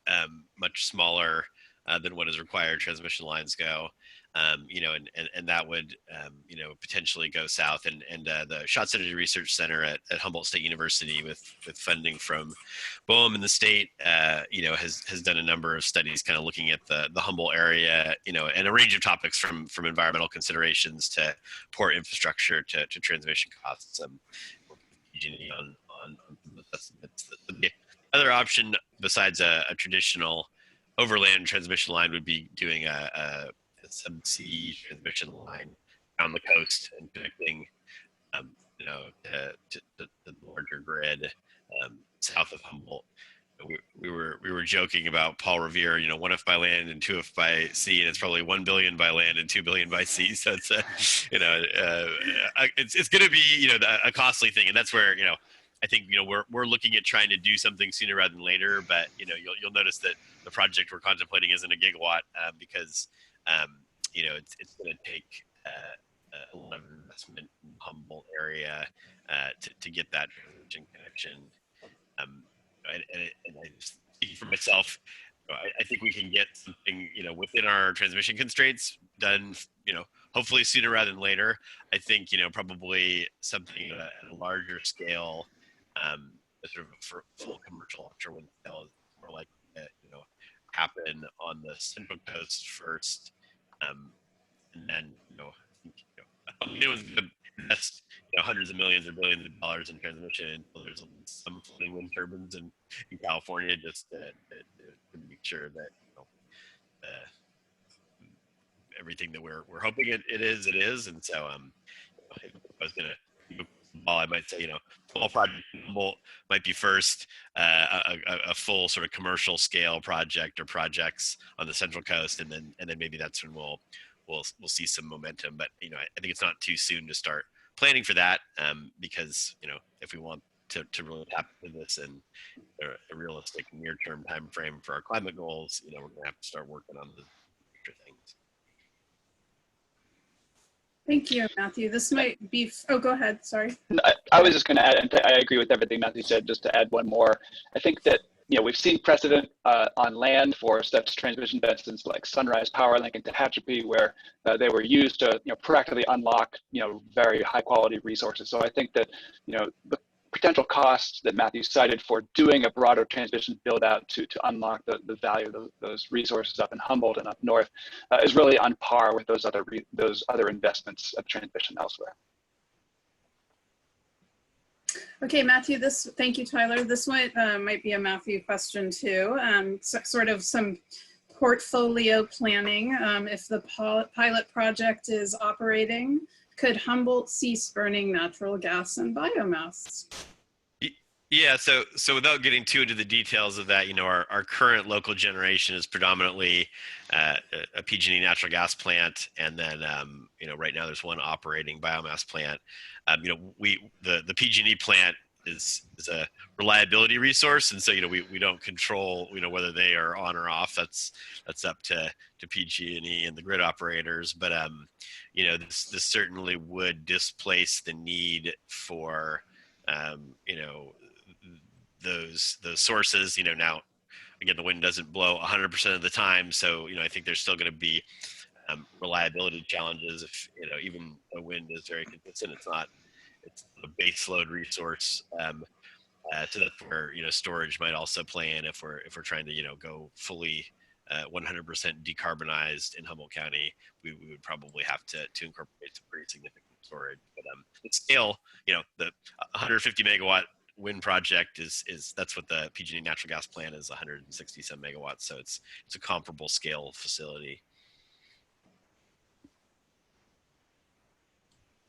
smaller than what is required transmission lines go. you know, and that would, you know, potentially go south. And the Schatz Energy Research Center at Humboldt State University, with funding from BOEM in the state, you know, has done a number of studies kind of looking at the Humboldt area, you know, and a range of topics from environmental considerations to port infrastructure to transmission costs. The other option besides a traditional overland transmission line would be doing a subsea transmission line down the coast and connecting, you know, to the larger grid south of Humboldt. We were joking about Paul Revere, you know, 1 if by land and 2 if by sea, and it's probably 1 billion by land and 2 billion by sea. So it's you know, it's going to be, you know, a costly thing, and that's where, you know, I think, you know, we're looking at trying to do something sooner rather than later. But, you know, you'll notice that the project we're contemplating isn't a gigawatt because you know, it's going to take a lot of investment in the Humboldt area to get that transmission connection. And I just speak for myself, I think we can get something, you know, within our transmission constraints done, you know, hopefully sooner rather than later. I think, you know, probably something at a larger scale, sort of a full commercial offshore wind scale is more likely to, you know, happen on the Central Coast first. And then, you know, it was the best, you know, hundreds of millions or billions of dollars in transmission until there's some floating wind turbines in California, just to make sure that, you know, everything that we're hoping it is. And so, if I was gonna, I might say, you know, small project might be first, a full sort of commercial scale project or projects on the Central Coast, and then maybe that's when we'll see some momentum. But, you know, I think it's not too soon to start planning for that, because, you know, if we want to really tap into this in a realistic near-term time frame for our climate goals, you know, we're gonna have to start working on the future things. Thank you, Matthew. This might be, oh, go ahead, sorry. I was just going to add, and I agree with everything Matthew said, just to add one more. I think that, you know, we've seen precedent on land for such transmission investments like Sunrise Power Link and Tehachapi, where they were used to, you know, proactively unlock, you know, very high quality resources. So I think that, you know, the potential costs that Matthew cited for doing a broader transmission build out to unlock the value of those resources up in Humboldt and up north is really on par with those other investments of transmission elsewhere. Okay, Matthew, thank you, Tyler. This one might be a Matthew question too. Sort of some portfolio planning. If the pilot project is operating, could Humboldt cease burning natural gas and biomass? Yeah, so without getting too into the details of that, you know, our current local generation is predominantly a PG&E natural gas plant, and then, you know, right now there's one operating biomass plant. You know, the PG&E plant is a reliability resource, and so, you know, we don't control, you know, whether they are on or off. That's up to PG&E and the grid operators. But you know, this certainly would displace the need for, you know, those sources. You know, now again, the wind doesn't blow 100% of the time, so, you know, I think there's still going to be reliability challenges. If, you know, even the wind is very consistent, it's a base load resource. So that's where, you know, storage might also play in if we're trying to, you know, go fully 100% decarbonized in Humboldt County. We would probably have to incorporate some pretty significant storage. But the scale, you know, the 150 megawatt wind project is that's what the PG&E natural gas plant is, 160 some megawatts. So it's a comparable scale facility.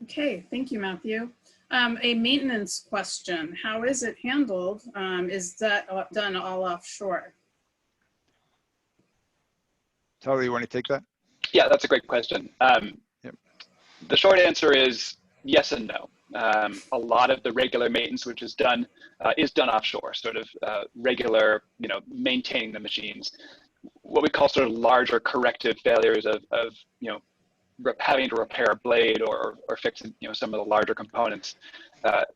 Okay, thank you, Matthew. A maintenance question. How is it handled? Is that done all offshore? Tyler, you want to take that? Yeah, that's a great question. Yep. The short answer is yes and no. A lot of the regular maintenance, which is done offshore, sort of regular, you know, maintaining the machines. What we call sort of larger corrective failures of you know, having to repair a blade or fix, you know, some of the larger components.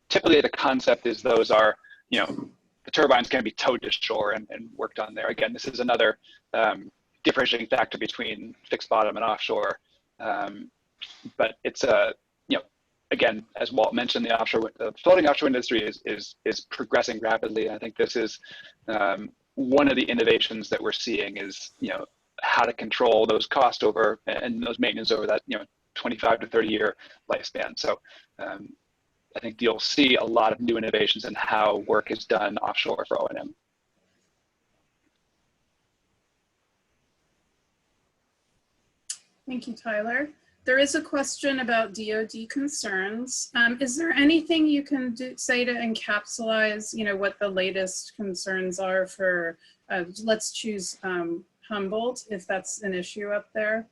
Typically, the concept is those are, you know, the turbines can be towed to shore and worked on there. Again, this is another differentiating factor between fixed bottom and offshore. But it's a, again, as Walt mentioned, the floating offshore industry is progressing rapidly. I think this is one of the innovations that we're seeing is, how to control those costs over and those maintenance over that, 25 to 30 year lifespan. So I think you'll see a lot of new innovations in how work is done offshore for O&M. Thank you, Tyler. There is a question about DoD concerns. Is there anything you can say to encapsulate, what the latest concerns are for, let's choose Humboldt, if that's an issue up there,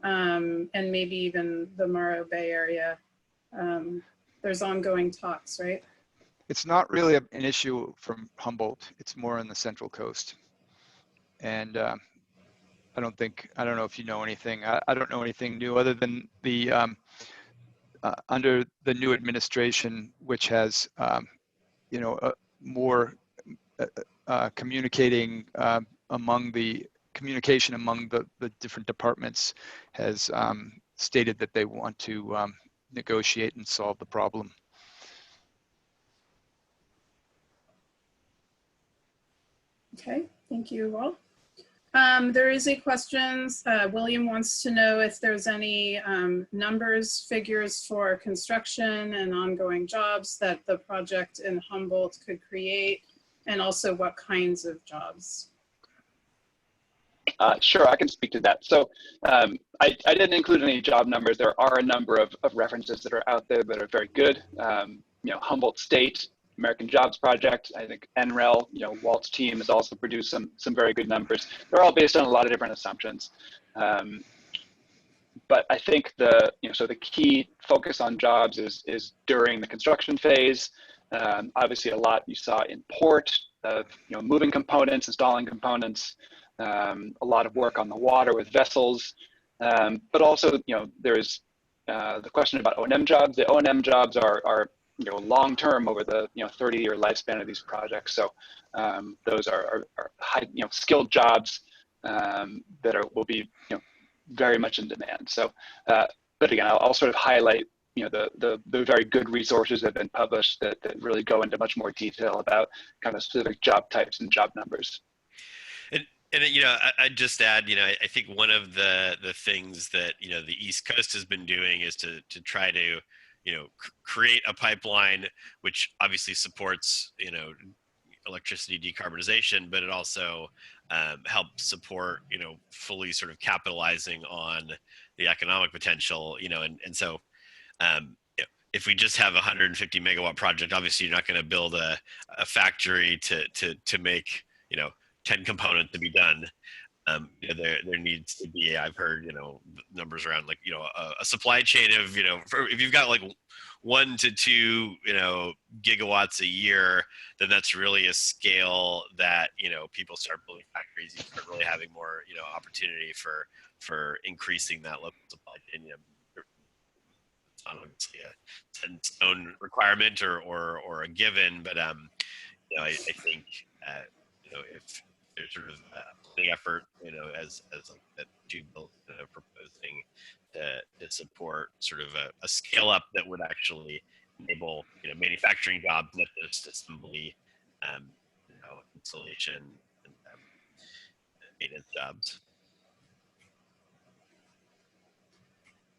and maybe even the Morro Bay area. There's ongoing talks, right? It's not really an issue from Humboldt. It's more on the Central Coast. And I don't know if you know anything. I don't know anything new other than the under the new administration, which has more communication among the different departments has stated that they want to negotiate and solve the problem. Okay, thank you, Walt. There is a question. William wants to know if there's any figures for construction and ongoing jobs that the project in Humboldt could create, and also what kinds of jobs. Sure, I can speak to that. So I didn't include any job numbers. There are a number of references that are out there that are very good. Humboldt State, American Jobs Project, I think NREL, Walt's team has also produced some very good numbers. They're all based on a lot of different assumptions. But I think so the key focus on jobs is during the construction phase. Obviously a lot you saw in port of, moving components, installing components, a lot of work on the water with vessels. But also, there's the question about O&M jobs. The O&M jobs are long-term over the 30-year lifespan of these projects. So those are high, skilled jobs that will be very much in demand. So, but again, I'll sort of highlight the very good resources that have been published that really go into much more detail about kind of specific job types and job numbers. And I'd just add, I think one of the things that the East Coast has been doing is to try to create a pipeline which obviously supports, electricity decarbonization, but it also helps support, fully sort of capitalizing on the economic potential, and so if we just have a 150 megawatt project, obviously you're not going to build a factory to make, 10 components to be done. There needs to be, I've heard, numbers around like, a supply chain of, if you've got like 1 to 2, gigawatts a year, then that's really a scale that, people start building factories, you start really having more, opportunity for increasing that local supply chain. It's not obviously a 10-stone requirement or a given, but, I think, if there's sort of the effort, as like that Bill proposing to support sort of a scale up that would actually enable, manufacturing jobs, not just assembly, installation and maintenance jobs.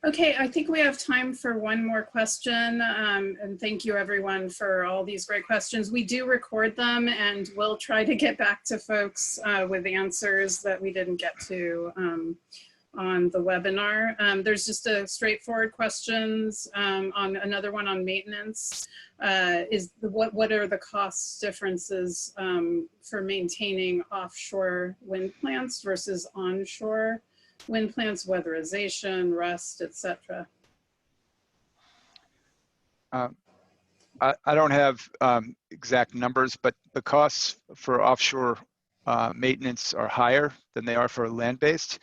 Okay, I think we have time for one more question. And thank you everyone for all these great questions. We do record them and we'll try to get back to folks with answers that we didn't get to on the webinar. There's just a straightforward questions on another one on maintenance. What are the cost differences for maintaining offshore wind plants versus onshore wind plants, weatherization, rust, etc.? I don't have exact numbers, but the costs for offshore maintenance are higher than they are for land-based.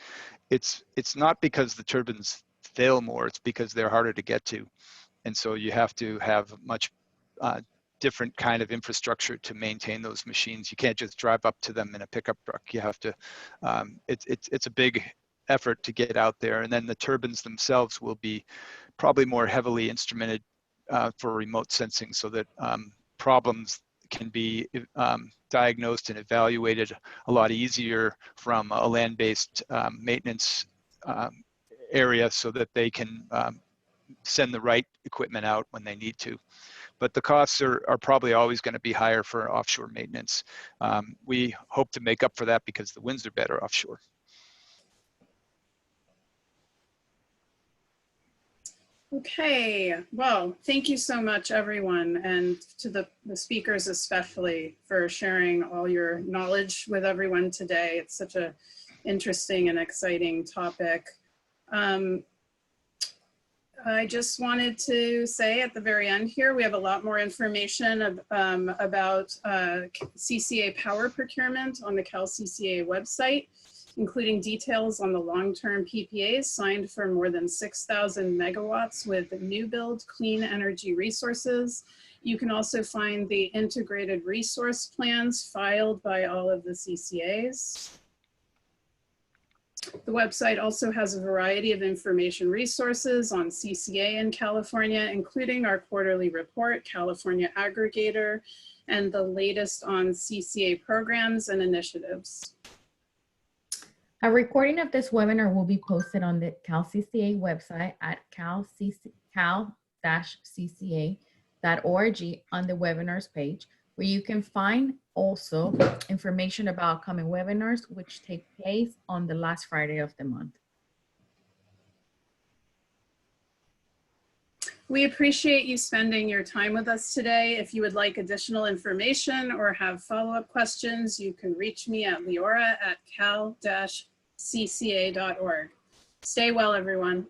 It's not because the turbines fail more, it's because they're harder to get to. And so you have to have much different kind of infrastructure to maintain those machines. You can't just drive up to them in a pickup truck. You have to, it's a big effort to get out there. And then the turbines themselves will be probably more heavily instrumented for remote sensing, so that problems can be diagnosed and evaluated a lot easier from a land-based maintenance area, so that they can send the right equipment out when they need to. But the costs are probably always going to be higher for offshore maintenance. We hope to make up for that because the winds are better offshore. Okay, well, thank you so much, everyone, and to the speakers especially for sharing all your knowledge with everyone today. It's such an interesting and exciting topic. I just wanted to say at the very end here, we have a lot more information about CCA power procurement on the Cal CCA website, including details on the long-term PPAs signed for more than 6,000 megawatts with new build clean energy resources. You can also find the integrated resource plans filed by all of the CCAs. The website also has a variety of information resources on CCA in California, including our quarterly report, California Aggregator, and the latest on CCA programs and initiatives. A recording of this webinar will be posted on the Cal CCA website at cal-cca.org on the webinars page, where you can find also information about upcoming webinars, which take place on the last Friday of the month. We appreciate you spending your time with us today. If you would like additional information or have follow-up questions, you can reach me at leora@cal-cca.org. Stay well, everyone.